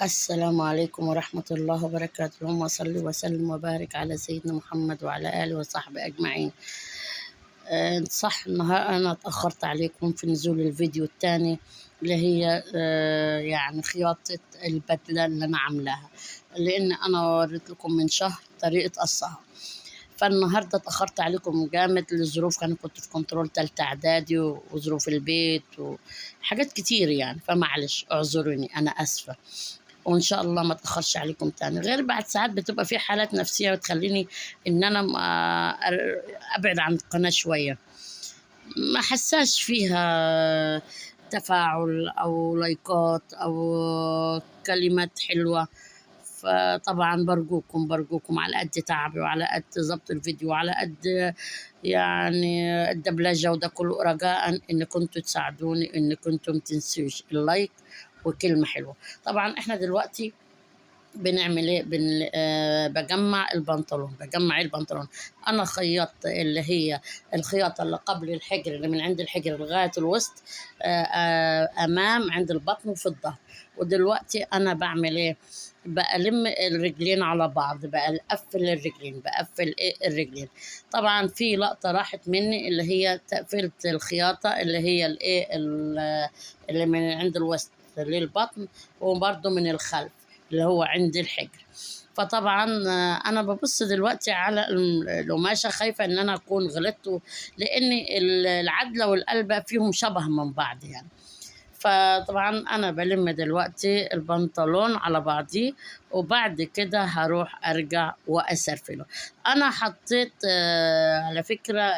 السلام عليكم ورحمة الله وبركاته. اللهم صل وسلم وبارك على سيدنا محمد وعلى آله وصحبه أجمعين. صح النهار أنا اتأخرت عليكم في نزول الفيديو الثاني اللي هي يعني خياطة البدلة اللي أنا عاملاها، لأن أنا وريت لكم من شهر طريقة قصها. فالنهارده اتأخرت عليكم جامد لظروف، كنت في كنترول تالتة إعدادي وظروف البيت وحاجات كتير يعني، فمعلش اعذروني، أنا آسفة. وان شاء الله ما اتاخرش عليكم تاني، غير بعد ساعات بتبقى في حالات نفسيه بتخليني ان انا ابعد عن القناه شويه، ما حساش فيها تفاعل او لايكات او كلمات حلوه. فطبعا برجوكم على قد تعبي وعلى قد ضبط الفيديو وعلى قد يعني الدبلجه، وده كله رجاء ان كنتوا تساعدوني، ان كنتم تنسوش اللايك وكلمه حلوه. طبعا احنا دلوقتي بنعمل ايه؟ بجمع البنطلون. انا خيطت اللي هي الخياطه اللي قبل الحجر، اللي من عند الحجر لغايه الوسط، امام عند البطن وفي الظهر. ودلوقتي انا بعمل ايه؟ بألم الرجلين على بعض، بقفل الرجلين. طبعا في لقطه راحت مني اللي هي تقفيله الخياطه، اللي هي اللي من عند الوسط للبطن، وبرضه من الخلف اللي هو عند الحجر. فطبعا انا ببص دلوقتي على القماشه، خايفه ان انا اكون غلطت، لان العدله والقلبه فيهم شبه من بعض يعني. فطبعا انا بلم دلوقتي البنطلون على بعضيه، وبعد كده هروح ارجع واسرفله. انا حطيت على فكره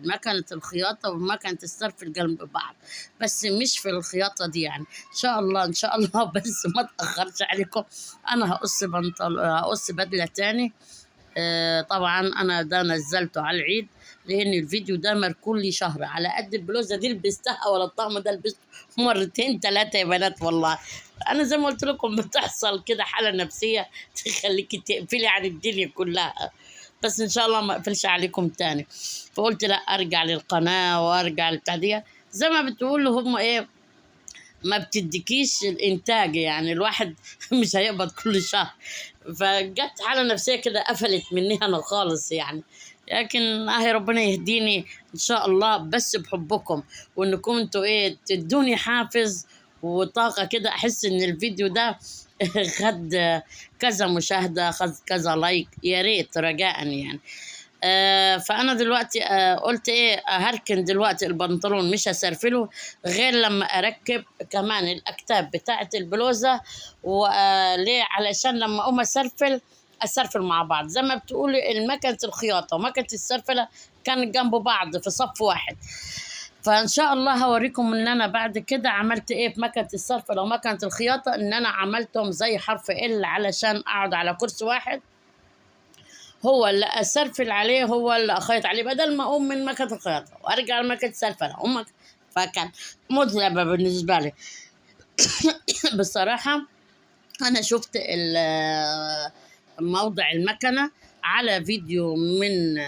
مكنه الخياطه ومكنه الصرف جنب بعض، بس مش في الخياطه دي يعني. ان شاء الله بس ما تاخرش عليكم. انا هقص بدله تاني. طبعا انا ده نزلته على العيد، لان الفيديو ده مركون لي شهر. على قد البلوزه دي لبستها ولا الطقم ده لبسته مرتين ثلاثه يا بنات. والله انا زي ما قلت لكم بتحصل كده حاله نفسيه تخليكي تقفلي عن الدنيا كلها، بس ان شاء الله ما اقفلش عليكم تاني. فقلت لا، ارجع للقناه وارجع للتعديه. زي ما بتقولوا هم ايه، ما بتديكيش الانتاج يعني، الواحد مش هيقبض كل شهر. فجت حاله نفسيه كده قفلت مني انا خالص يعني. لكن اهي ربنا يهديني ان شاء الله، بس بحبكم وانكم انتوا ايه تدوني حافز وطاقه كده، احس ان الفيديو ده خد كذا مشاهده، خد كذا لايك، يا ريت رجاء يعني. فانا دلوقتي قلت ايه، هركن دلوقتي البنطلون، مش هسرفله غير لما اركب كمان الاكتاف بتاعه البلوزه. وليه؟ علشان لما اقوم اسرفل مع بعض. زي ما بتقولي المكنه الخياطه ومكنه السرفله كانت جنب بعض في صف واحد. فان شاء الله هوريكم ان انا بعد كده عملت ايه في مكنه السرفله ومكنه الخياطه، ان انا عملتهم زي حرف ال علشان اقعد على كرسي واحد، هو اللي اسرفل عليه، هو اللي اخيط عليه، بدل ما اقوم من مكنه الخياطه وارجع لمكنه السرفله فكان مذهبه بالنسبه لي. بصراحه انا شفت موضع المكنه على فيديو من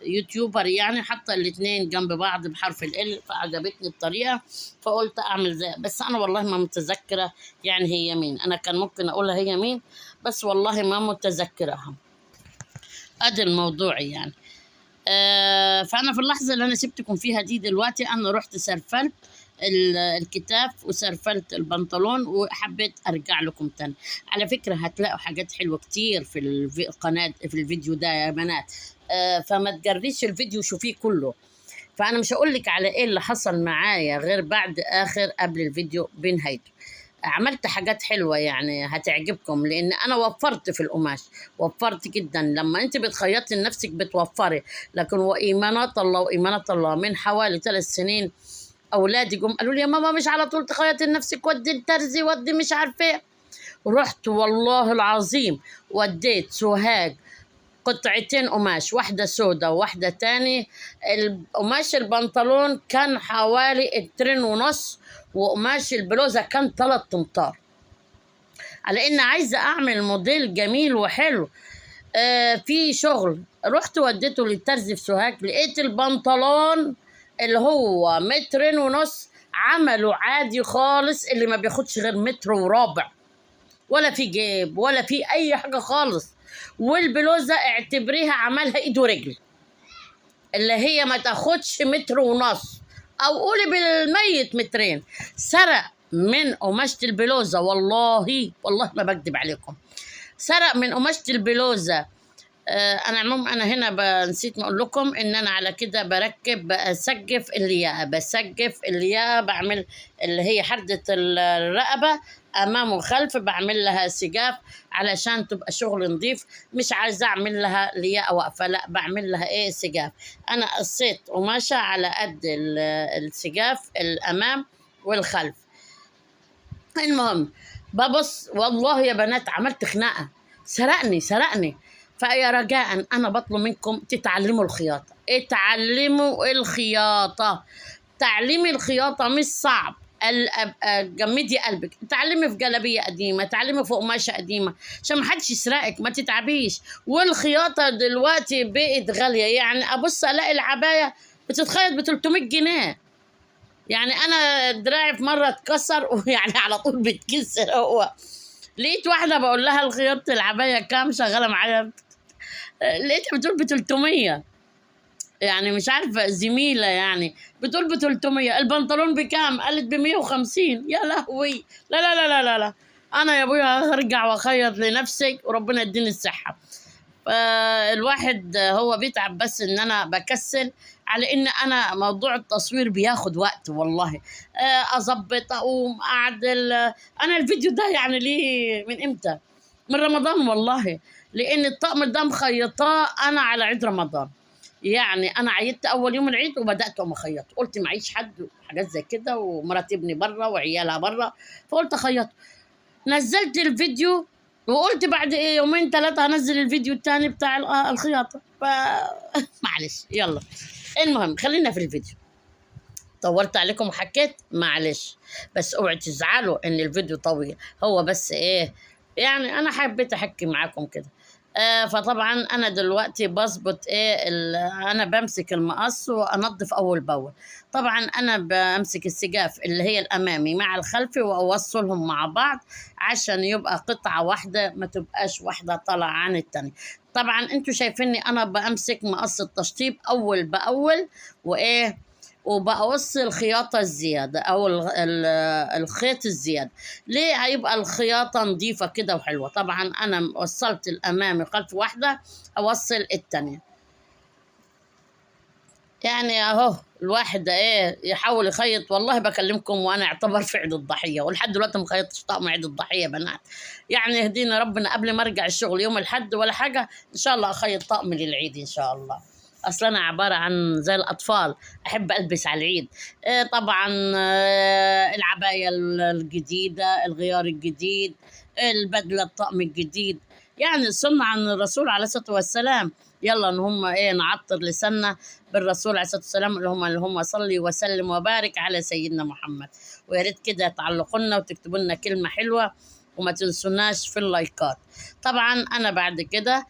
يوتيوبر يعني، حتى الاتنين جنب بعض بحرف ال، فعجبتني الطريقه، فقلت اعمل زي. بس انا والله ما متذكره يعني هي مين، انا كان ممكن اقولها هي مين، بس والله ما متذكرها. ادي الموضوع يعني. فانا في اللحظه اللي انا سبتكم فيها دي دلوقتي، انا رحت سرفلت الكتاف وسرفلت البنطلون، وحبيت ارجع لكم تاني. على فكره هتلاقوا حاجات حلوه كتير في القناه في الفيديو ده يا بنات. فما تجريش الفيديو شوفيه كله. فانا مش هقول لك على ايه اللي حصل معايا غير بعد قبل الفيديو بنهايته. عملت حاجات حلوة يعني هتعجبكم، لأن أنا وفرت في القماش، وفرت جدا. لما أنت بتخيطي لنفسك بتوفري. لكن وإيمانات الله من حوالي 3 سنين أولادي جم قالوا لي يا ماما مش على طول تخيطي لنفسك، ودي الترزي، ودي مش عارفة إيه. رحت والله العظيم وديت سوهاج قطعتين قماش، واحدة سودا وواحدة تاني. القماش البنطلون كان حوالي 2.5 متر، وقماش البلوزة كان 3 امتار، على ان عايزة اعمل موديل جميل وحلو. في شغل. رحت وديته للترزي في سوهاج، لقيت البنطلون اللي هو 1.5 متر عملوا عادي خالص، اللي ما بياخدش غير متر وربع، ولا في جيب ولا في اي حاجه خالص. والبلوزه اعتبريها عملها ايد ورجل، اللي هي ما تاخدش متر ونص، او قولي بالميت مترين. سرق من قماشة البلوزة، والله والله ما بكذب عليكم، سرق من قماشة البلوزة. انا عموما انا هنا نسيت ما اقول لكم ان انا على كده بركب، بسجف الياقه، بسجف الياقه، بعمل اللي هي حردة الرقبه امام وخلف، بعمل لها سجاف علشان تبقى شغل نظيف. مش عايزه اعمل لها لياقه واقفه، لا بعمل لها ايه سجاف. انا قصيت قماشه على قد السجاف الامام والخلف. المهم ببص، والله يا بنات عملت خناقه، سرقني. فيا رجاء انا بطلب منكم تتعلموا الخياطه، اتعلموا الخياطه. تعليم الخياطه مش صعب. جمدي قلبك، تعلمي في جلابيه قديمه، تعلمي في قماشه قديمه عشان ما حدش يسرقك، ما تتعبيش. والخياطه دلوقتي بقت غاليه، يعني ابص الاقي العبايه بتتخيط ب 300 جنيه. يعني انا دراعي في مره اتكسر ويعني على طول بيتكسر. هو لقيت واحده بقول لها الخياطه العبايه كام، شغاله معايا، لقيتها بتقول ب 300. يعني مش عارفه زميله يعني بتقول ب 300. البنطلون بكام؟ قالت ب 150. يا لهوي، لا لا لا لا لا لا. انا يا ابويا هرجع واخيط لنفسك وربنا يديني الصحه. فالواحد هو بيتعب، بس ان انا بكسل، على ان انا موضوع التصوير بياخد وقت والله. اظبط، اقوم اعدل. انا الفيديو ده يعني ليه من امتى؟ من رمضان والله، لان الطقم ده مخيطاه انا على عيد رمضان. يعني انا عيدت اول يوم العيد وبدات اقوم اخيط، قلت معيش حد وحاجات زي كده، ومرات ابني بره وعيالها بره، فقلت اخيط. نزلت الفيديو وقلت بعد ايه يومين ثلاثة هنزل الفيديو الثاني بتاع الخياطة. معلش يلا. المهم خلينا في الفيديو. طولت عليكم وحكيت، معلش، بس اوعي تزعلوا ان الفيديو طويل، هو بس ايه يعني انا حبيت احكي معاكم كده. فطبعا انا دلوقتي بظبط ايه انا بمسك المقص وانضف اول باول. طبعا انا بمسك السجاف اللي هي الامامي مع الخلفي واوصلهم مع بعض عشان يبقى قطعة واحدة، ما تبقاش واحدة طالعة عن التانية. طبعا انتوا شايفيني انا بمسك مقص التشطيب اول باول، وايه وبقص الخياطة الزيادة أو الخيط الزيادة. ليه؟ هيبقى الخياطة نظيفة كده وحلوة. طبعا أنا وصلت الأمامي خلف واحدة، أوصل التانية. يعني أهو الواحد إيه يحاول يخيط. والله بكلمكم وأنا أعتبر في عيد الضحية، ولحد دلوقتي ما خيطتش طقم عيد الضحية بنات. يعني يهدينا ربنا قبل ما أرجع الشغل يوم الحد ولا حاجة، إن شاء الله أخيط طقم للعيد إن شاء الله. اصلا انا عباره عن زي الاطفال، احب البس على العيد. طبعا العبايه الجديده، الغيار الجديد، البدله الطقم الجديد، يعني سنة عن الرسول عليه الصلاه والسلام. يلا ان هم ايه نعطر لساننا بالرسول عليه الصلاه والسلام، اللهم صلي وسلم وبارك على سيدنا محمد. ويا ريت كده تعلقوا لنا وتكتبوا لنا كلمه حلوه، وما تنسوناش في اللايكات. طبعا انا بعد كده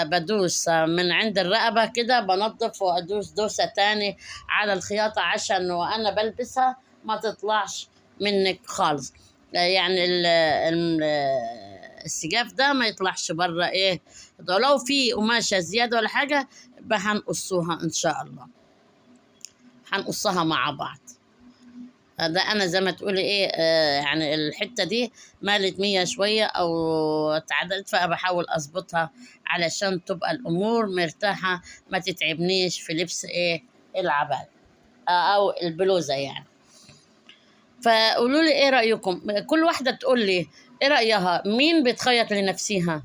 بدوس من عند الرقبة كده، بنظف وأدوس دوسة تاني على الخياطة عشان وأنا بلبسها ما تطلعش منك خالص. يعني السجاف ده ما يطلعش بره. ايه لو في قماشة زيادة ولا حاجة هنقصوها إن شاء الله، هنقصها مع بعض. ده انا زي ما تقولي ايه يعني الحته دي مالت مية شويه او تعدلت، فبحاول اظبطها علشان تبقى الامور مرتاحه، ما تتعبنيش في لبس ايه العباية او البلوزه يعني. فقولوا لي ايه رايكم، كل واحده تقول لي ايه رايها، مين بتخيط لنفسها؟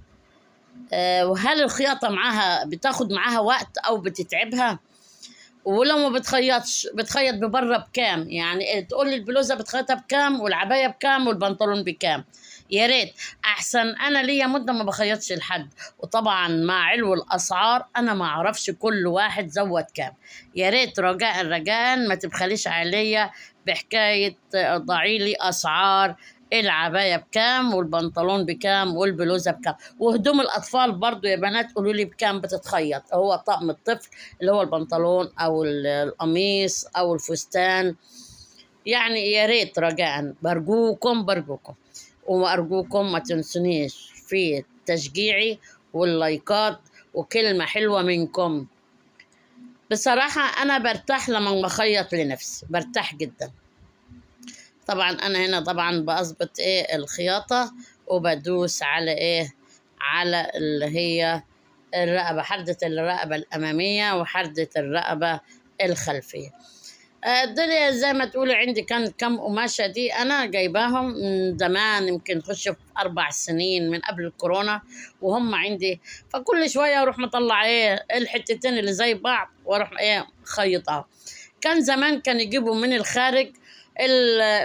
وهل الخياطه معاها بتاخد معاها وقت او بتتعبها؟ ولو ما بتخيطش بتخيط ببره بكام؟ يعني تقول لي البلوزه بتخيطها بكام، والعبايه بكام، والبنطلون بكام؟ يا ريت. احسن انا ليا مده ما بخيطش لحد، وطبعا مع علو الاسعار انا ما اعرفش كل واحد زود كام. يا ريت رجاء ما تبخليش عليا بحكايه ضعي لي اسعار العباية بكام، والبنطلون بكام، والبلوزة بكام، وهدوم الأطفال برضو يا بنات قولوا لي بكام بتتخيط. هو طقم الطفل اللي هو البنطلون أو القميص أو الفستان. يعني يا ريت رجاء برجوكم برجوكم، وأرجوكم ما تنسونيش في تشجيعي واللايكات وكلمة حلوة منكم. بصراحة أنا برتاح لما بخيط لنفسي، برتاح جدا. طبعا أنا هنا طبعا بظبط إيه الخياطة، وبدوس على إيه، على اللي هي الرقبة، حردة الرقبة الأمامية وحردة الرقبة الخلفية. الدنيا زي ما تقولي عندي كان كم قماشة دي أنا جايباهم من زمان، يمكن خش في 4 سنين من قبل الكورونا وهم عندي. فكل شوية أروح مطلع إيه الحتتين اللي زي بعض وأروح إيه خيطها. كان زمان كان يجيبوا من الخارج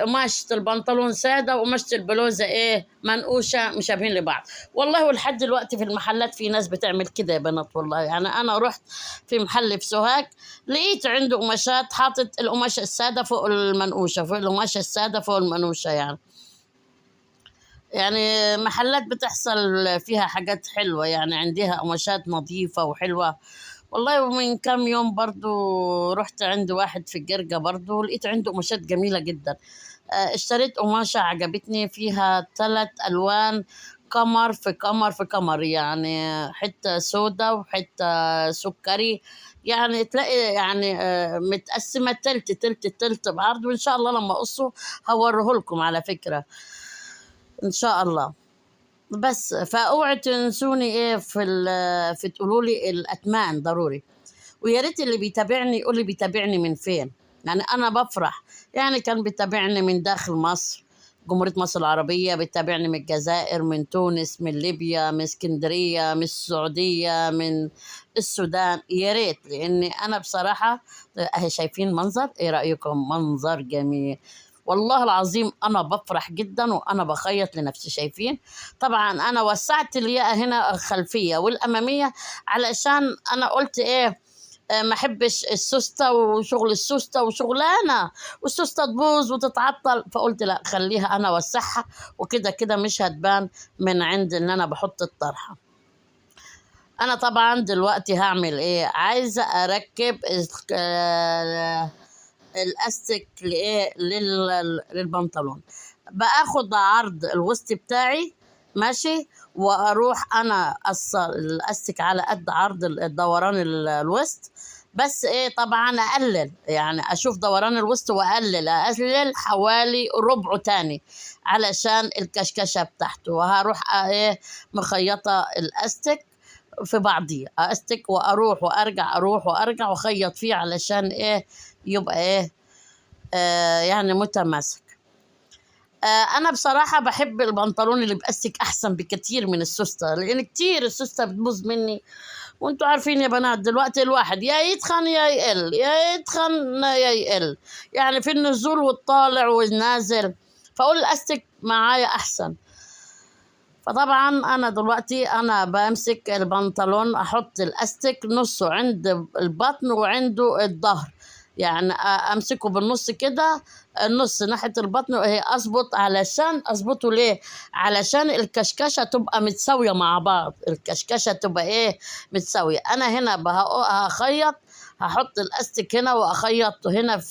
قماشة البنطلون سادة وقماشة البلوزة ايه منقوشة مشابهين لبعض. والله ولحد دلوقتي في المحلات في ناس بتعمل كده يا بنات. والله يعني انا رحت في محل في سوهاج لقيت عنده قماشات حاطط القماشة السادة فوق المنقوشة، فوق القماشة السادة فوق المنقوشة. يعني محلات بتحصل فيها حاجات حلوة، يعني عندها قماشات نظيفة وحلوة. والله ومن كام يوم برضو رحت عند واحد في الجرجة برضو لقيت عنده قماشات جميلة جدا. اشتريت قماشة عجبتني فيها 3 ألوان، قمر في قمر في قمر، يعني حتة سودا وحتة سكري. يعني تلاقي يعني متقسمة تلت تلت تلت بعرض. وإن شاء الله لما أقصه هوريه لكم على فكرة إن شاء الله. بس فاوعي تنسوني ايه في تقولوا لي الاتمان ضروري. ويا ريت اللي بيتابعني يقول لي بيتابعني من فين، يعني انا بفرح. يعني كان بيتابعني من داخل مصر، جمهورية مصر العربية، بيتابعني من الجزائر، من تونس، من ليبيا، من اسكندرية، من السعودية، من السودان. يا ريت لاني انا بصراحة اهي شايفين منظر، ايه رأيكم؟ منظر جميل والله العظيم. انا بفرح جدا وانا بخيط لنفسي. شايفين طبعا انا وسعت الياقة هنا الخلفية والامامية علشان انا قلت ايه ما احبش السوسته وشغل السوسته وشغلانه والسوسته تبوظ وتتعطل. فقلت لا خليها انا اوسعها، وكده كده مش هتبان من عند ان انا بحط الطرحه. انا طبعا دلوقتي هعمل ايه، عايزه اركب الاستك لايه للبنطلون. باخد عرض الوسط بتاعي ماشي، واروح انا الاستك على قد عرض الدوران الوسط. بس ايه طبعا اقلل، يعني اشوف دوران الوسط واقلل حوالي ربعه تاني علشان الكشكشه بتاعته. وهروح ايه مخيطه الاستك في بعضيه، استك واروح وارجع اروح وارجع واخيط فيه علشان ايه يبقى ايه يعني متماسك. انا بصراحه بحب البنطلون اللي باستك احسن بكتير من السوسته، لان كتير السوسته بتبوظ مني. وانتوا عارفين يا بنات دلوقتي الواحد يا يتخن يا يقل، يا يتخن يا يقل، يعني في النزول والطالع والنازل. فاقول الاستك معايا احسن. فطبعا انا دلوقتي انا بمسك البنطلون احط الاستك نصه عند البطن وعنده الظهر، يعني امسكه بالنص كده، النص ناحيه البطن وهي اظبط. علشان اظبطه ليه؟ علشان الكشكشه تبقى متساويه مع بعض، الكشكشه تبقى ايه متساويه. انا هنا هخيط، هحط الاستك هنا واخيط هنا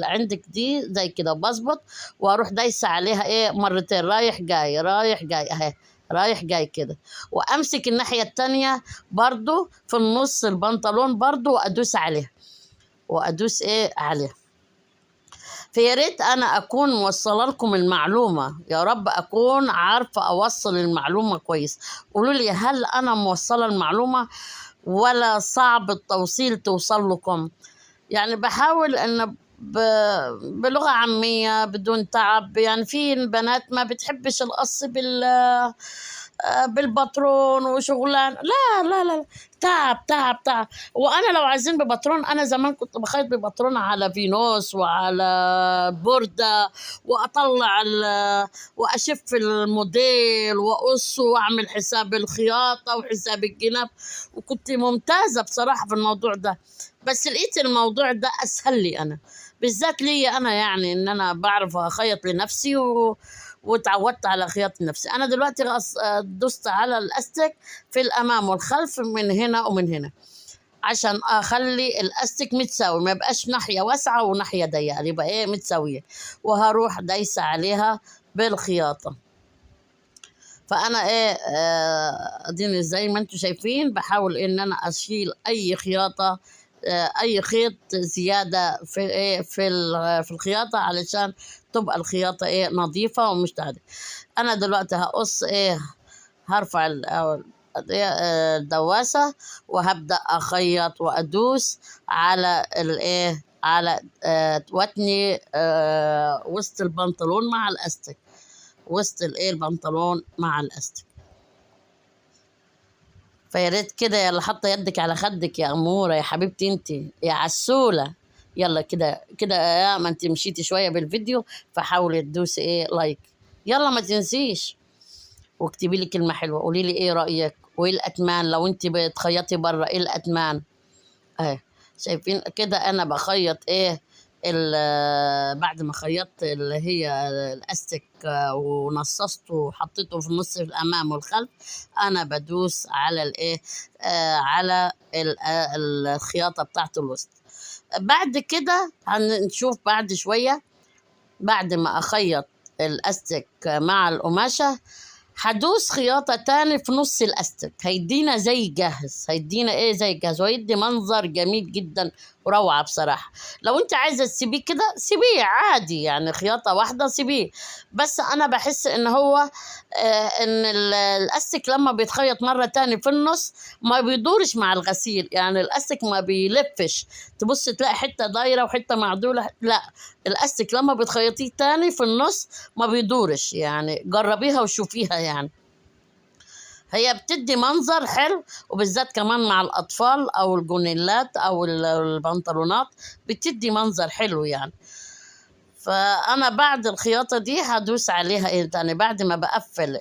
عندك دي زي كده بظبط، واروح دايسه عليها ايه مرتين رايح جاي رايح جاي اهي رايح جاي كده. وامسك الناحيه التانيه برضو في النص البنطلون برضو وادوس عليها وادوس ايه عليها. فيا ريت انا اكون موصله لكم المعلومه، يا رب اكون عارفه اوصل المعلومه كويس. قولوا لي هل انا موصله المعلومه ولا صعب التوصيل توصل لكم؟ يعني بحاول ان بلغة عامية بدون تعب. يعني في البنات ما بتحبش القص بالباترون وشغلان، لا لا لا، تعب تعب تعب. وانا لو عايزين بباترون، انا زمان كنت بخيط بباترون على فينوس وعلى بوردة، واطلع واشف الموديل واقصه واعمل حساب الخياطة وحساب الجناب، وكنت ممتازة بصراحة في الموضوع ده. بس لقيت الموضوع ده اسهل لي انا، بالذات لي انا، يعني ان انا بعرف اخيط لنفسي وتعودت على خياطة نفسي. انا دلوقتي دوست على الاستك في الامام والخلف من هنا ومن هنا، عشان اخلي الاستك متساوي، ما يبقاش ناحيه واسعه وناحيه ضيقه، يبقى ايه متساويه. وهروح دايسه عليها بالخياطه. فانا ايه اديني زي ما انتم شايفين بحاول ان انا اشيل اي خياطه، اي خيط زياده في ايه في الخياطه، علشان تبقى الخياطه ايه نظيفه ومش تعدي. انا دلوقتي هقص ايه، هرفع الدواسه وهبدا اخيط وادوس على الايه، على وتني وسط البنطلون مع الاستك، وسط الايه البنطلون مع الاستك. فيا ريت كده، يلا حاطه يدك على خدك يا اموره يا حبيبتي انت يا عسوله. يلا كده كده، يا ما انت مشيتي شويه بالفيديو، فحاولي تدوسي ايه لايك. يلا ما تنسيش، واكتبي لي كلمه حلوه، قولي لي ايه رايك، وايه الاتمان لو انت بتخيطي بره، ايه الاتمان اهي. شايفين كده انا بخيط ايه بعد ما خيطت اللي هي الاستك ونصصته وحطيته في النص في الامام والخلف، انا بدوس على الايه على الخياطه بتاعت الوسط. بعد كده هنشوف بعد شويه، بعد ما اخيط الاستك مع القماشه هدوس خياطة تاني في نص الأستك، هيدينا زي جاهز، هيدينا ايه زي جاهز، وهيدي منظر جميل جدا وروعة بصراحة. لو انت عايزة تسيبيه كده سيبيه عادي، يعني خياطة واحدة سيبيه. بس انا بحس ان هو ان الأستك لما بيتخيط مرة تاني في النص ما بيدورش مع الغسيل، يعني الأستك ما بيلفش، تبص تلاقي حتة دايرة وحتة معدولة، لا، الأستك لما بتخيطيه تاني في النص ما بيدورش. يعني جربيها وشوفيها، يعني هي بتدي منظر حلو، وبالذات كمان مع الأطفال أو الجونيلات أو البنطلونات بتدي منظر حلو يعني. فأنا بعد الخياطة دي هدوس عليها إيه تاني، بعد ما بقفل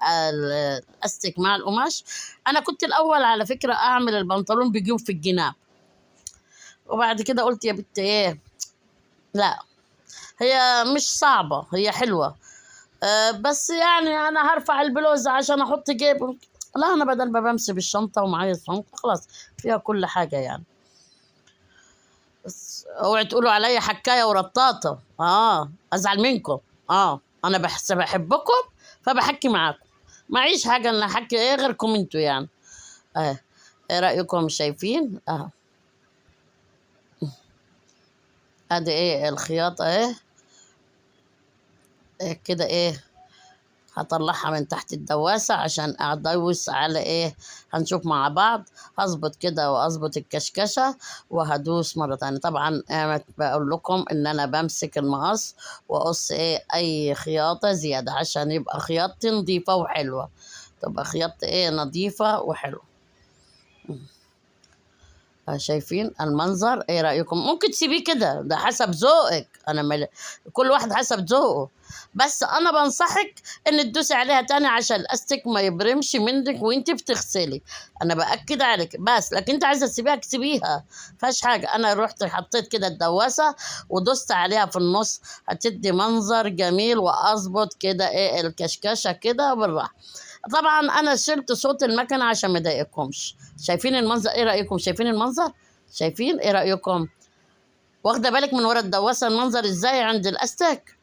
الأستك مع القماش. أنا كنت الأول على فكرة أعمل البنطلون بجيوب في الجناب، وبعد كده قلت يا بنت إيه، لا هي مش صعبة، هي حلوة. بس يعني أنا هرفع البلوزة عشان أحط جيب، لا أنا بدل ما بمشي بالشنطة ومعايا الشنطة خلاص فيها كل حاجة يعني. بس اوعي تقولوا عليا حكاية ورطاطة، أزعل منكم. أنا بحبكم فبحكي معاكم، معيش حاجة إن أحكي إيه غيركم انتوا يعني. إيه رأيكم؟ شايفين ادي ايه الخياطة إيه كده ايه، هطلعها من تحت الدواسة عشان ادوس على ايه، هنشوف مع بعض. هظبط كده واظبط الكشكشة وهدوس مرة تانية. طبعا انا بقول لكم ان انا بمسك المقص واقص ايه اي خياطة زيادة عشان يبقى خياطتي نظيفة وحلوة، تبقى خياطتي ايه نظيفة وحلوة. شايفين المنظر؟ ايه رأيكم؟ ممكن تسيبيه كده، ده حسب ذوقك، كل واحد حسب ذوقه. بس انا بنصحك ان تدوسي عليها تاني عشان الاستك ما يبرمش منك وانت بتغسلي، انا باكد عليك. بس لكن انت عايزه تسيبيها تسيبيها، فيهاش حاجه. انا رحت حطيت كده الدواسه ودوست عليها في النص، هتدي منظر جميل. واظبط كده ايه الكشكشه كده بالراحه. طبعا انا شلت صوت المكنه عشان ما يضايقكمش. شايفين المنظر؟ ايه رايكم؟ شايفين المنظر؟ شايفين؟ ايه رايكم؟ واخده بالك من ورا الدواسه المنظر ازاي عند الاستك؟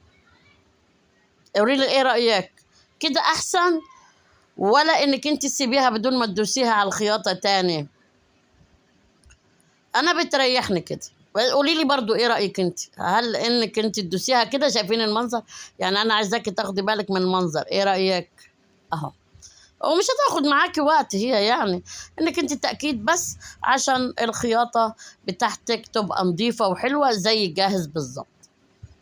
قولي لي ايه رايك، كده احسن ولا انك انت تسيبيها بدون ما تدوسيها على الخياطه تاني؟ انا بتريحني كده. قولي لي برضو ايه رايك انت، هل انك انت تدوسيها كده؟ شايفين المنظر؟ يعني انا عايزاكي تاخدي بالك من المنظر، ايه رايك؟ اهو، ومش هتاخد معاكي وقت هي، يعني انك انت تأكيد بس عشان الخياطة بتاعتك تبقى نظيفة وحلوة زي جاهز بالظبط.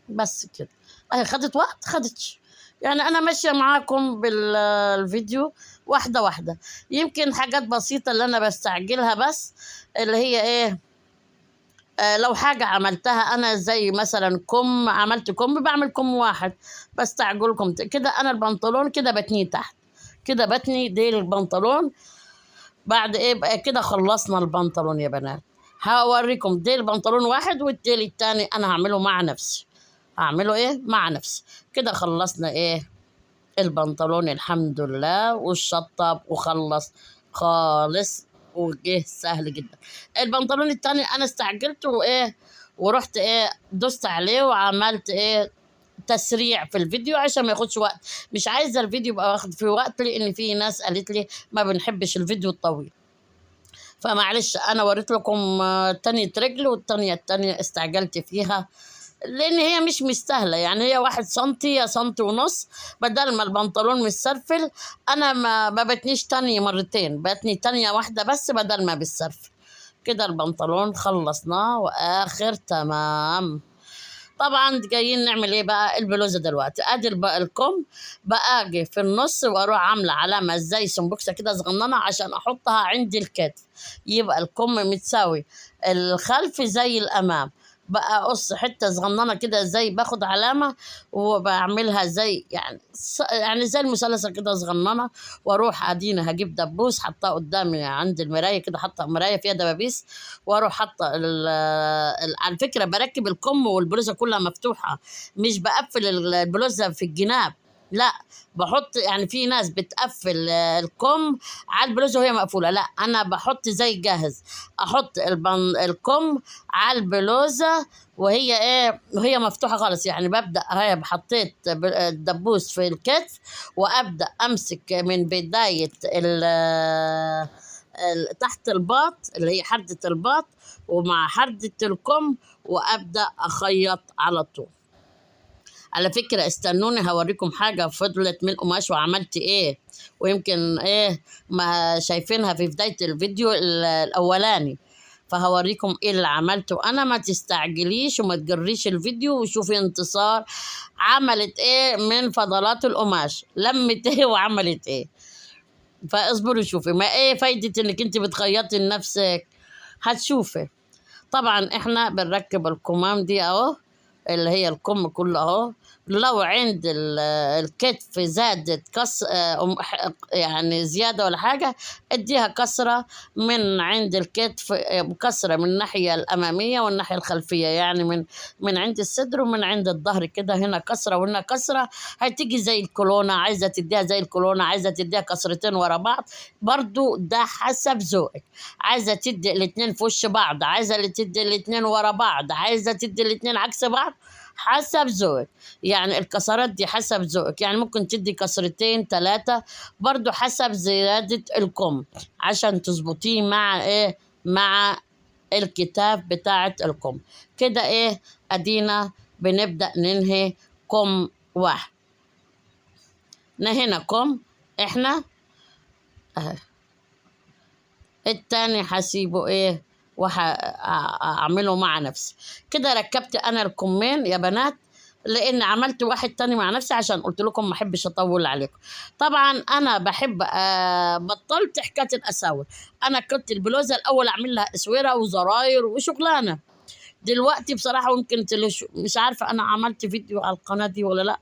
بس كده، اهي خدت وقت خدتش، يعني انا ماشية معاكم بالفيديو واحدة واحدة. يمكن حاجات بسيطة اللي انا بستعجلها، بس اللي هي ايه، لو حاجة عملتها أنا زي مثلا كم، عملت كم، بعمل كم واحد بستعجلكم كده. أنا البنطلون كده بتنيه تحت، كده بتني ديل البنطلون. بعد ايه بقى كده خلصنا البنطلون يا بنات. هوريكم ديل بنطلون واحد والديل التاني انا هعمله مع نفسي. هعمله ايه مع نفسي. كده خلصنا ايه البنطلون الحمد لله، والشطب وخلص خالص، وجه سهل جدا. البنطلون التاني انا استعجلت وايه، ورحت ايه دوست عليه وعملت ايه تسريع في الفيديو عشان ما ياخدش وقت. مش عايزه الفيديو يبقى واخد فيه وقت، لان في ناس قالت لي ما بنحبش الفيديو الطويل. فمعلش انا وريت لكم تانية رجل، والتانية استعجلت فيها، لان هي مش مستاهله. يعني هي 1 سنتي يا سنتي ونص، بدل ما البنطلون متسرفل. انا ما بتنيش تانية مرتين، بتني تانية واحده بس بدل ما بالسرفل. كده البنطلون خلصناه واخر تمام. طبعا جايين نعمل ايه بقى البلوزه دلوقتي. ادي الكم بقى، اجي في النص واروح عامله علامه زي سمبوكسه كده صغننه عشان احطها عند الكتف، يبقى الكم متساوي الخلف زي الامام. بقى اقص حته صغننه كده، زي باخد علامه وبعملها زي يعني زي المثلثه كده صغننه. واروح ادينا هجيب دبوس حطها قدامي عند المرايه كده، حاطه مرايه فيها دبابيس، واروح حاطه على فكره بركب الكم والبلوزه كلها مفتوحه، مش بقفل البلوزه في الجناب، لا. بحط يعني في ناس بتقفل الكم على البلوزه وهي مقفوله، لا انا بحط زي جاهز. احط الكم على البلوزه وهي ايه، وهي مفتوحه خالص. يعني ببدا هي حطيت الدبوس في الكتف، وابدا امسك من بدايه تحت الباط اللي هي حردة الباط ومع حردة الكم، وابدا اخيط على طول. على فكرة استنوني هوريكم حاجة فضلت من القماش وعملت ايه، ويمكن ايه ما شايفينها في بداية الفيديو الاولاني. فهوريكم ايه اللي عملته انا. ما تستعجليش وما تجريش الفيديو، وشوفي انتصار عملت ايه من فضلات القماش، لمت ايه وعملت ايه. فاصبري شوفي، ما ايه فايدة انك انت بتخيطي لنفسك، هتشوفي. طبعا احنا بنركب الكمام دي اهو، اللي هي الكم كله اهو. لو عند الكتف زادت يعني زيادة ولا حاجة، اديها كسرة من عند الكتف، كسرة من الناحية الأمامية والناحية الخلفية، يعني من عند الصدر ومن عند الظهر كده، هنا كسرة وهنا كسرة. هتيجي زي الكولونة، عايزة تديها زي الكولونة، عايزة تديها كسرتين ورا بعض، برضو ده حسب ذوقك. عايزة تدي الاتنين في وش بعض، عايزة تدي الاتنين ورا بعض، عايزة تدي الاتنين عكس بعض، حسب ذوقك. يعني الكسرات دي حسب ذوقك، يعني ممكن تدي كسرتين 3، برضو حسب زيادة الكم عشان تظبطيه مع ايه، مع الكتاف بتاعة الكم. كده ايه ادينا بنبدأ ننهي كم واحد. نهينا كم احنا اه. التاني هسيبه ايه وهعمله مع نفسي. كده ركبت انا الكمين يا بنات، لان عملت واحد تاني مع نفسي عشان قلت لكم ما احبش اطول عليكم. طبعا انا بحب بطلت حكايه الاساور. انا كنت البلوزه الاول اعمل لها اسوره وزراير وشغلانه. دلوقتي بصراحه يمكن مش عارفه انا عملت فيديو على القناه دي ولا لا،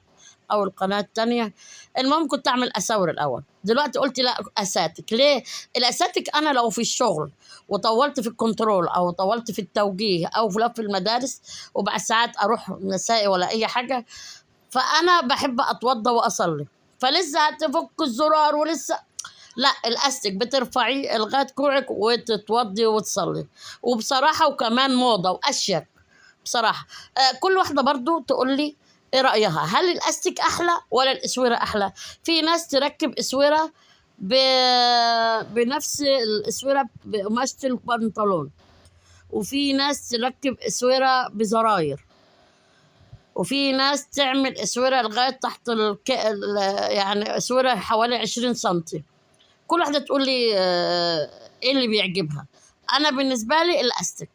او القناه التانيه. المهم كنت اعمل اساور الاول، دلوقتي قلت لا اساتك. ليه الاساتك؟ انا لو في الشغل وطولت في الكنترول او طولت في التوجيه او في المدارس، وبعد ساعات اروح مسائي ولا اي حاجه، فانا بحب اتوضى واصلي، فلسه هتفك الزرار ولسه لا. الاستك بترفعيه لغايه كوعك وتتوضي وتصلي. وبصراحه وكمان موضه واشيك بصراحه. كل واحده برضو تقول لي ايه رايها، هل الاستك احلى ولا الاسوره احلى؟ في ناس تركب اسوره بنفس الاسوره بقماشه البنطلون، وفي ناس تركب اسوره بزراير، وفي ناس تعمل اسوره لغايه تحت يعني اسوره حوالي 20 سنتي. كل واحده تقول لي ايه اللي بيعجبها. انا بالنسبه لي الاستك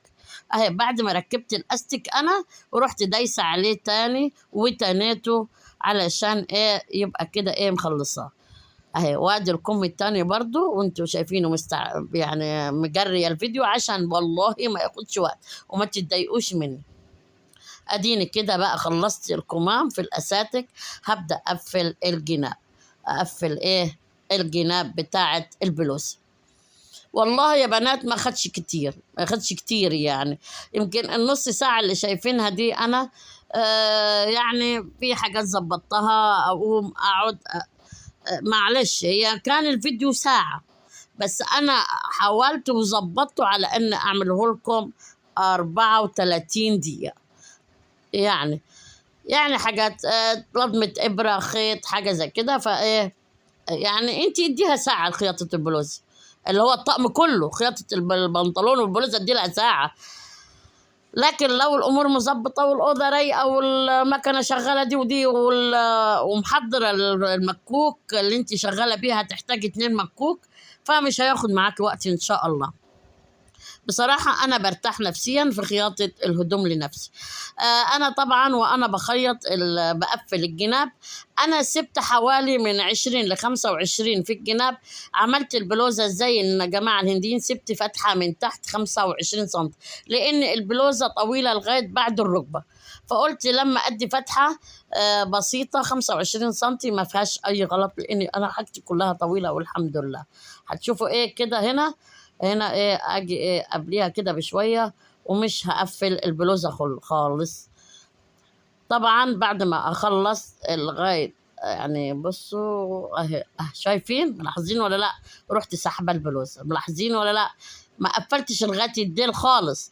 اهي. بعد ما ركبت الاستك انا ورحت دايسه عليه تاني وتنيته علشان ايه يبقى كده ايه مخلصاه اهي. وادي الكم التاني برضو وانتوا شايفينه يعني مجري الفيديو عشان والله ما ياخدش وقت وما تتضايقوش مني. اديني كده بقى خلصت الكمام في الاساتك. هبدا اقفل الجناب، اقفل ايه الجناب بتاعت البلوز. والله يا بنات ما خدش كتير، ما خدش كتير، يعني يمكن النص ساعة اللي شايفينها دي أنا يعني في حاجات ظبطتها، اقوم اقعد معلش هي كان الفيديو ساعة، بس انا حاولت وظبطته على ان اعمله لكم 34 دقيقة. يعني حاجات لضمة ابرة، خيط، حاجة زي كده، فايه يعني انت اديها ساعة لخياطة البلوزة، اللي هو الطقم كله، خياطة البنطلون والبلوزة ادي لها ساعة. لكن لو الامور مظبطه والاوضه رايقه والمكنه شغاله دي ودي ومحضره المكوك اللي انت شغاله بيها، هتحتاج 2 مكوك، فمش هياخد معاك وقت ان شاء الله. بصراحة أنا برتاح نفسيا في خياطة الهدوم لنفسي. أنا طبعا وأنا بخيط بقفل الجناب، أنا سبت حوالي من 20 ل25 في الجناب. عملت البلوزة زي الجماعة الهنديين، سبت فتحة من تحت 25 سم، لأن البلوزة طويلة لغاية بعد الركبة، فقلت لما أدي فتحة بسيطة 25 سم ما فيهاش أي غلط، لأن أنا حاجتي كلها طويلة والحمد لله. هتشوفوا إيه كده هنا، ايه اجي ايه قبليها كده بشويه، ومش هقفل البلوزه خالص. طبعا بعد ما اخلص لغايه يعني بصوا اهي، شايفين ملاحظين ولا لا؟ رحت سحبه البلوزه، ملاحظين ولا لا؟ ما قفلتش لغايه الديل خالص.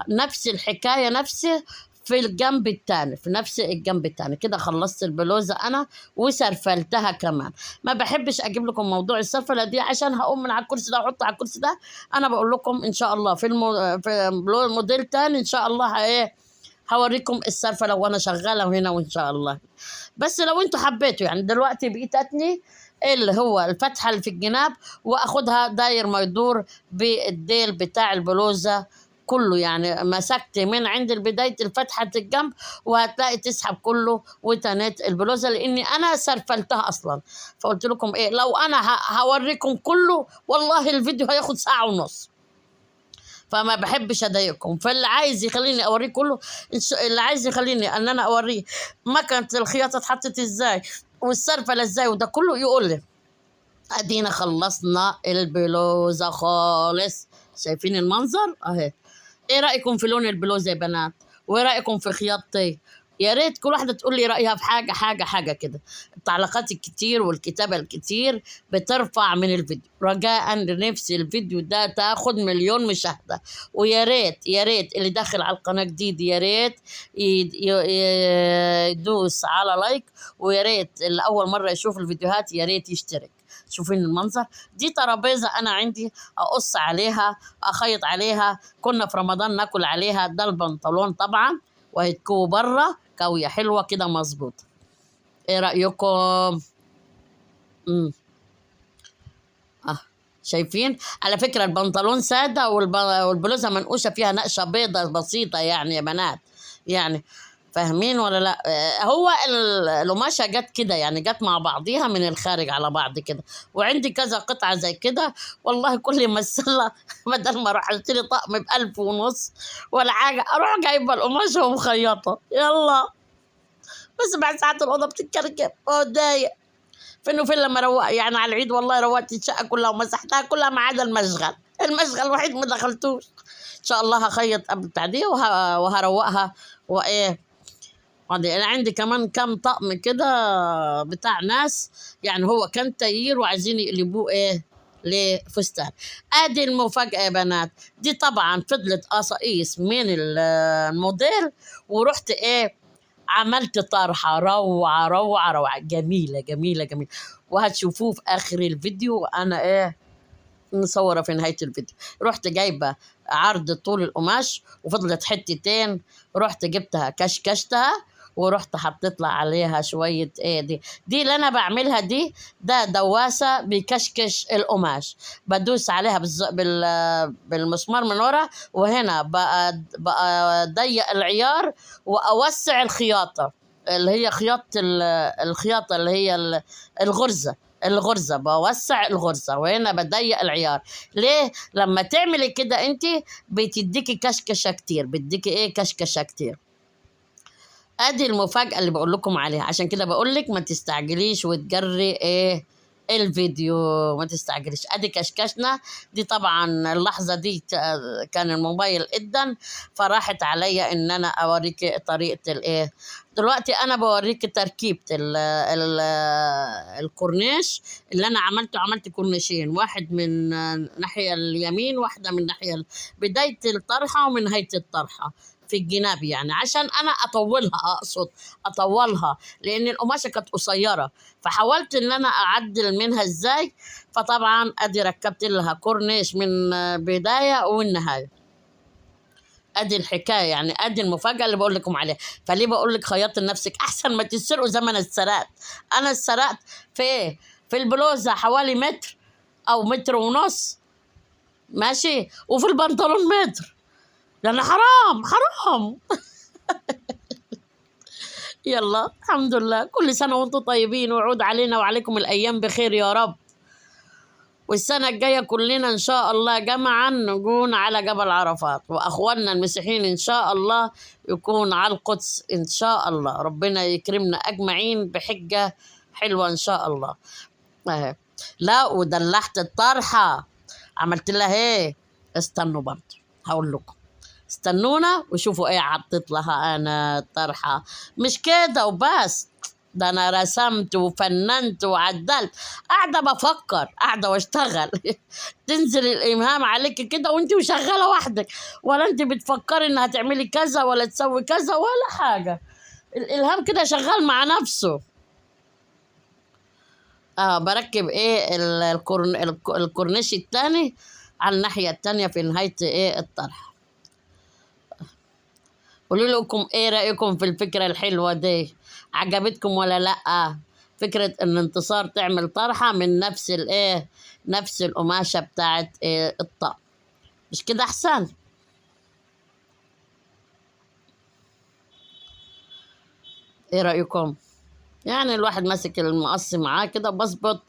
نفس الحكايه نفسي في الجنب التاني، في نفس الجنب التاني كده. خلصت البلوزه انا وسرفلتها كمان. ما بحبش اجيب لكم موضوع السرفله دي، عشان هقوم من على الكرسي ده واحط على الكرسي ده. انا بقول لكم ان شاء الله في في موديل تاني ان شاء الله ايه هوريكم السرفله وانا شغاله هنا، وان شاء الله. بس لو انتوا حبيتوا، يعني دلوقتي بقيتني اللي هو الفتحه اللي في الجناب، واخدها داير ما يدور بالديل بتاع البلوزه كله. يعني مسكت من عند بدايه الفتحه الجنب، وهتلاقي تسحب كله وتنيت البلوزه، لاني انا سرفلتها اصلا. فقلت لكم ايه، لو انا هوريكم كله والله الفيديو هياخد ساعه ونص، فما بحبش اضايقكم. فاللي عايز يخليني اوريه كله، اللي عايز يخليني ان انا اوريه مكنه الخياطه اتحطت ازاي والسرفله ازاي وده كله، يقول لي. ادينا خلصنا البلوزه خالص، شايفين المنظر اهي. ايه رايكم في لون البلوزه يا بنات؟ وايه رايكم في خياطتي؟ يا ريت كل واحده تقول لي رايها في حاجه كده. التعليقات الكتير والكتابه الكتير بترفع من الفيديو. رجاء لنفسي الفيديو ده تاخد 1,000,000 مشاهده. ويا ريت اللي داخل على القناه جديد يا ريت يدوس على لايك، ويا ريت اللي اول مره يشوف الفيديوهات يا ريت يشترك. شوفين المنظر، دي ترابيزه انا عندي اقص عليها، اخيط عليها، كنا في رمضان ناكل عليها. ده البنطلون طبعا، وهتكوه بره كويه حلوه كده مظبوطه. ايه رايكم؟ امم اه شايفين؟ على فكره البنطلون ساده والبلوزه منقوشه فيها نقشه بيضه بسيطه، يعني يا بنات، يعني فاهمين ولا لا؟ هو القماشه جت كده، يعني جت مع بعضيها من الخارج على بعض كده. وعندي كذا قطعه زي كده، والله كل ما السله بدل ما اروح اشتري طقم ب1500 ولا حاجه، اروح جايبه القماشه ومخيطه يلا. بس بعد ساعات الاوضه بتتكركب واتضايق. فين وفين لما روق، يعني على العيد والله روقت الشقه كلها ومسحتها كلها ما عدا المشغل. الوحيد ما دخلتوش. ان شاء الله هخيط قبل التعديه وهروقها وايه. انا عندي كمان كم طقم كده بتاع ناس، يعني هو كان تايير وعايزين يقلبوه ايه لفستان. ادي المفاجاه يا بنات، دي طبعا فضلت قصاقيس من الموديل، ورحت ايه عملت طرحه روعه روعه روعه، جميله جميله جميله. وهتشوفوه في اخر الفيديو انا ايه مصوره في نهايه الفيديو. رحت جايبه عرض طول القماش وفضلت حتتين، رحت جبتها كشكشتها، ورحت حطيت لها عليها شويه ايه دي اللي انا بعملها دي. ده دواسه بكشكش القماش، بدوس عليها بالمسمار من ورا، وهنا بقى ضيق العيار واوسع الخياطه اللي هي الخياطه اللي هي الغرزة بوسع الغرزة، وهنا بضيق العيار. ليه؟ لما تعملي كده انت بتديكي كشكشة كتير، بتديكي ايه كشكشة كتير. ادي المفاجأة اللي بقول لكم عليها، عشان كده بقول لك ما تستعجليش وتجري ايه الفيديو. ما تستعجلش، ادي كشكشنا. دي طبعا اللحظة دي كان الموبايل ادن، فراحت عليا ان انا اوريك طريقة الايه. دلوقتي انا بوريك تركيبة الكورنيش اللي انا عملته. عملت كورنيشين، واحد من ناحية اليمين، واحدة من ناحية بداية الطرحة ومن نهاية الطرحة في الجناب، يعني عشان انا اطولها، اقصد اطولها لان القماشه كانت قصيره، فحاولت ان انا اعدل منها ازاي. فطبعا ادي ركبت لها كورنيش من بدايه والنهايه. ادي الحكايه يعني، ادي المفاجاه اللي بقول لكم عليها. فليه بقول لك خيطي لنفسك احسن ما تسرقوا زي ما انا اتسرقت. انا اتسرقت في إيه؟ في البلوزه حوالي متر او متر ونص، ماشي، وفي البنطلون متر، لان حرام حرام. يلا الحمد لله، كل سنة وانتم طيبين، ويعود علينا وعليكم الأيام بخير يا رب. والسنة الجاية كلنا إن شاء الله جمعا نكون على جبل عرفات، وأخواننا المسيحيين إن شاء الله يكون على القدس إن شاء الله. ربنا يكرمنا أجمعين بحجة حلوة إن شاء الله. أهي. لا، ودلحت الطرحة، عملت لها إيه؟ استنوا برضه هقول لكم. استنونا وشوفوا ايه حطيت لها انا الطرحه. مش كده وبس، ده انا رسمت وفننت وعدلت، قاعده بفكر، قاعده واشتغل. تنزل الالهام عليك كده وانت وشغاله وحدك، ولا انت بتفكري ان هتعملي كذا ولا تسوي كذا ولا حاجه. الالهام كده شغال مع نفسه. بركب ايه الكورنيش التاني على الناحيه التانيه في نهايه ايه الطرح. قولوا لكم ايه رأيكم في الفكرة الحلوة دي؟ عجبتكم ولا لأ؟ فكرة ان انتصار تعمل طرحة من نفس الايه، نفس القماشة بتاعت إيه الطقم. مش كده احسن؟ ايه رأيكم؟ يعني الواحد ماسك المقص معاه كده، بظبط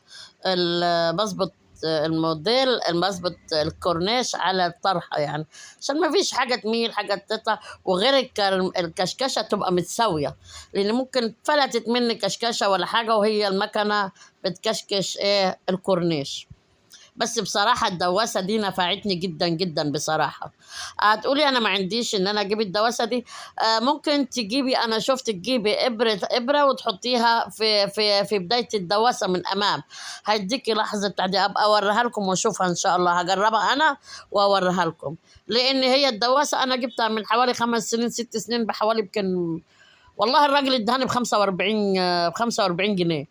الموديل، بظبط الكورنيش على الطرحة، يعني عشان ما فيش حاجة تميل حاجة تقطع، وغير الكشكشة تبقى متساوية، لأن ممكن فلتت مني كشكشة ولا حاجة وهي المكنة بتكشكش ايه الكورنيش. بس بصراحة الدواسة دي نفعتني جدا جدا بصراحة. هتقولي أنا ما عنديش إن أنا أجيب الدواسة دي. ممكن تجيبي، أنا شفت تجيبي إبرة وتحطيها في بداية الدواسة من أمام، هيديكي لحظة تعدي. أبقى أوريها لكم وأشوفها إن شاء الله، هجربها أنا وأوريها لكم. لأن هي الدواسة أنا جبتها من حوالي 5 سنين 6 سنين بحوالي يمكن، والله الراجل ادهاني ب45 جنيه،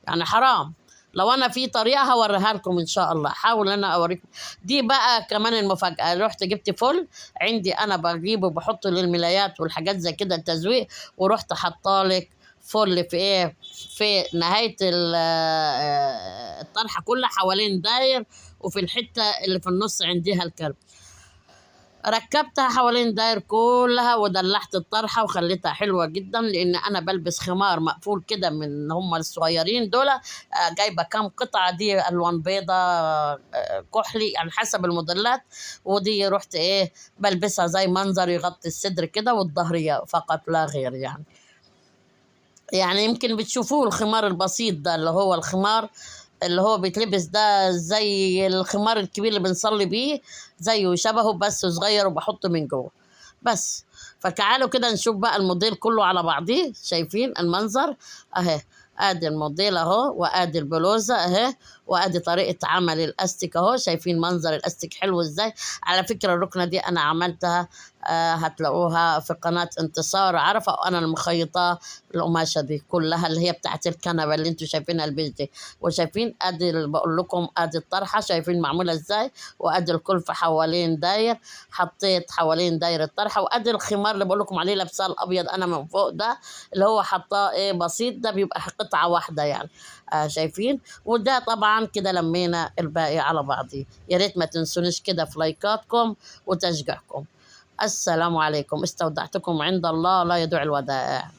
يعني حرام. لو انا في طريقه هوريها لكم ان شاء الله، حاول انا اوريكم. دي بقى كمان المفاجاه، رحت جبت فل عندي انا بجيبه بحطه للملايات والحاجات زي كده التزويق، ورحت حطالك فل في ايه، في نهايه الطرحه كلها حوالين داير، وفي الحته اللي في النص عنديها الكلب. ركبتها حوالين داير كلها ودلعت الطرحة وخليتها حلوة جدا، لأن أنا بلبس خمار مقفول كده من هم الصغيرين دول. جايبة كام قطعة، دي ألوان بيضة، كحلي، يعني حسب الموديلات. ودي رحت إيه بلبسها زي منظر يغطي الصدر كده والظهرية فقط لا غير يعني. يعني يمكن بتشوفوه الخمار البسيط ده، اللي هو الخمار اللي هو بيتلبس ده زي الخمار الكبير اللي بنصلي بيه، زيه شبهه بس صغير وبحطه من جوه بس. فتعالوا كده نشوف بقى الموديل كله على بعضيه. شايفين المنظر اهي، ادي الموديل اهو، وادي البلوزه اهي، وادي طريقه عمل الاستيك اهو. شايفين منظر الاستيك حلو ازاي؟ على فكره الركنه دي انا عملتها، هتلاقوها في قناه انتصار عرفه، وانا المخيطه القماشه دي كلها اللي هي بتاعت الكنبه اللي انتم شايفينها البيج دي. وشايفين ادي اللي بقول لكم، ادي الطرحه شايفين معموله ازاي، وادي الكلفه حوالين داير، حطيت حوالين داير الطرحه، وادي الخمار اللي بقول لكم عليه لابساه الابيض انا من فوق ده، اللي هو حطاه ايه بسيط، ده بيبقى قطعه واحده يعني. شايفين؟ وده طبعا كده لمينا الباقي على بعضيه. يا ريت ما تنسونيش كده في لايكاتكم وتشجيعكم. السلام عليكم، استودعتكم عند الله لا يضيع الودائع.